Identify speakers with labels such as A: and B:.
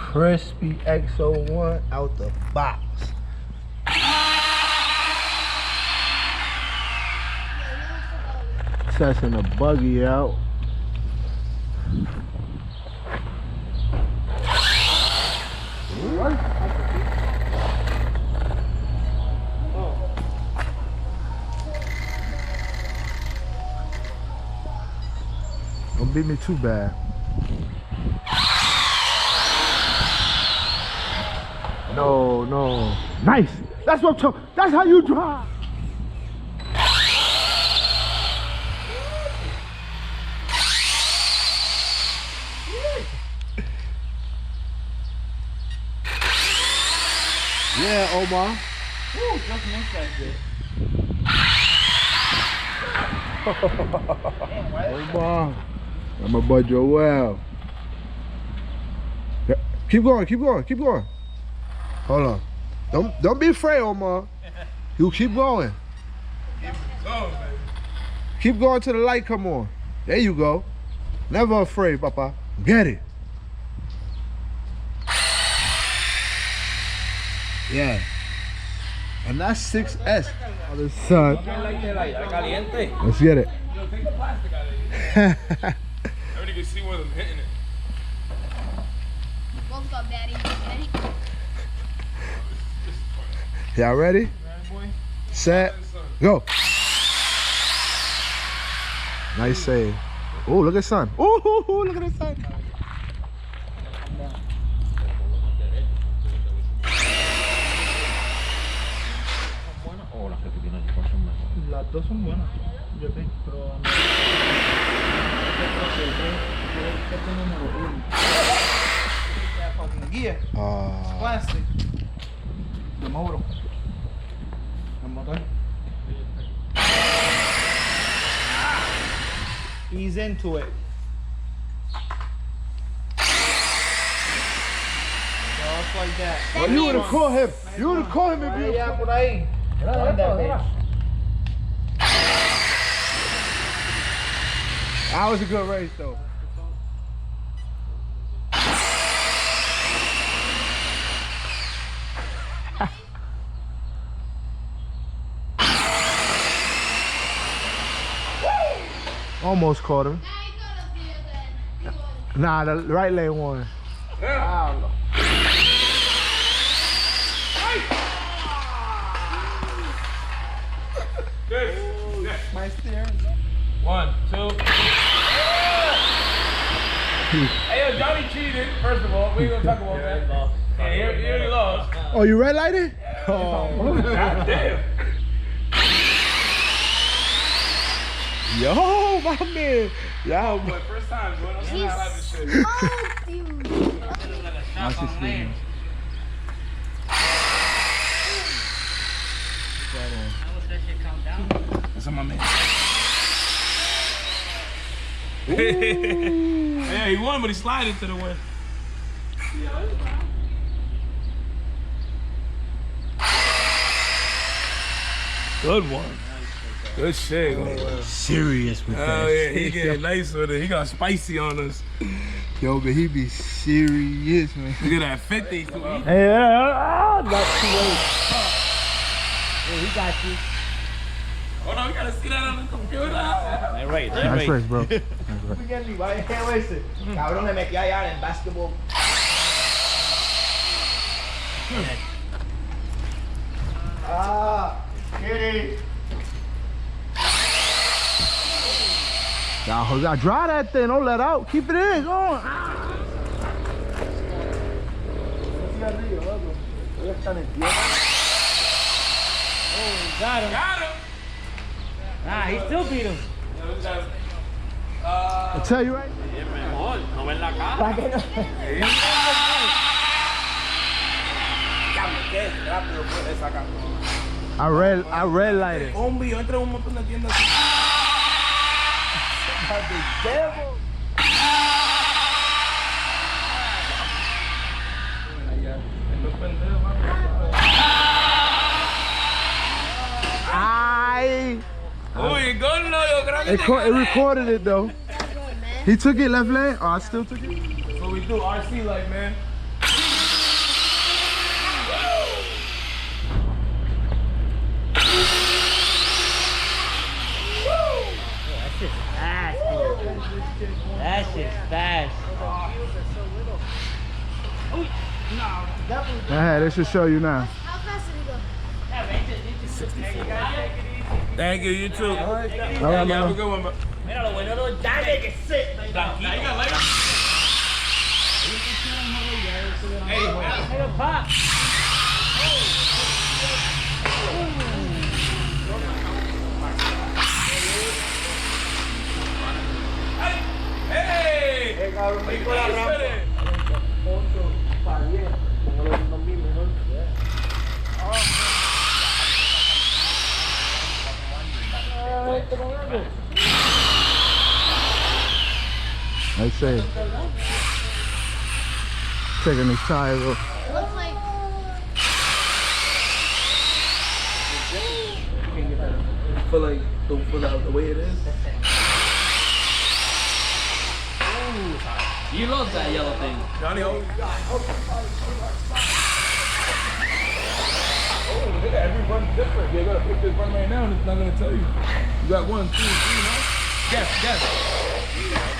A: Crispy X01 out the box. Testing the buggy out. Don't beat me too bad. No, no. Nice. That's what I'm talking. That's how you drive. Yeah, Omar.
B: Ooh, just missed that shit.
A: Omar. I'ma bud you well. Yeah. Keep going, keep going, keep going. Hold on. Don't be afraid, Omar. You keep going.
B: Keep going, baby.
A: Keep going till the light come on. There you go. Never afraid, Papa. Get it. Yeah. And that's 6S. Oh, the sun. Let's get it.
B: Yo, take the plastic out of here. I already can see where I'm hitting it.
C: Both got batty.
A: Y'all ready?
B: Man, boy.
A: Set. Go. Nice save. Oh, look at sun. Oh, look at the sun.
D: Las dos son buenas, yo tengo, pero este número 1. That fucking gear, plastic, the motor, el motor. Ease into it. Just like that.
A: Oh, you would have caught him. You would have caught him if you
D: Ya por ahí.
A: That was a good race, though. Almost caught him. Nah, the right lane won.
B: Good.
D: My steering.
B: 1, 2. Hey, yo, Johnny cheated. First of all, we ain't gonna talk about that. Yeah, he already lost.
A: Oh, you red lighted? Oh.
B: God damn.
A: Yo, my man. Yo,
B: Boy, first time, boy. Don't see how this shit.
D: Watch his steering.
B: That's on my man. Yeah, he won, but he slided to the win. Good one. Good shit.
A: serious with that.
B: Oh yeah, he getting nice with it. He got spicy on us.
A: Yo, but he be serious, man.
B: Look at that 50.
D: Hey, not too late. Hey, he got you.
B: Hold on, we gotta see that on the computer.
D: Right,
A: Nice race, bro.
D: Can't waste it. Cabrón, le metí allá en basketball. Kitty.
A: Y'all gotta dry that thing. Don't let out. Keep it in. Go on.
D: Oh, got him.
B: Got him.
D: Nah, he still beat him.
A: I tell you right.
D: Pa' que no-
A: I red lighted.
B: Hombre, yo entré a un montón de tiendas. Uy, gol no, yo creo que
A: It recorded it though. He took it left lane. Oh, I still took it.
B: That's what we do, RC like, man.
D: shit's fast, dude. That shit's fast.
A: Hey, they should show you now.
C: How fast did he go?
B: Thank you, you too.
A: All right,
B: Have a
A: man.
B: good one, bro.
D: Míralo, güey, no, ya de que sit. Hey, pop.
B: Hey!
A: I say, taking these tires off.
C: It looks like
B: Feel like don't feel out the way it is.
D: You love that yellow thing.
B: Johnny, oh, look at every run different. You gotta pick this run right now and it's not gonna tell you. You got 1, 2, 3, huh? Guess.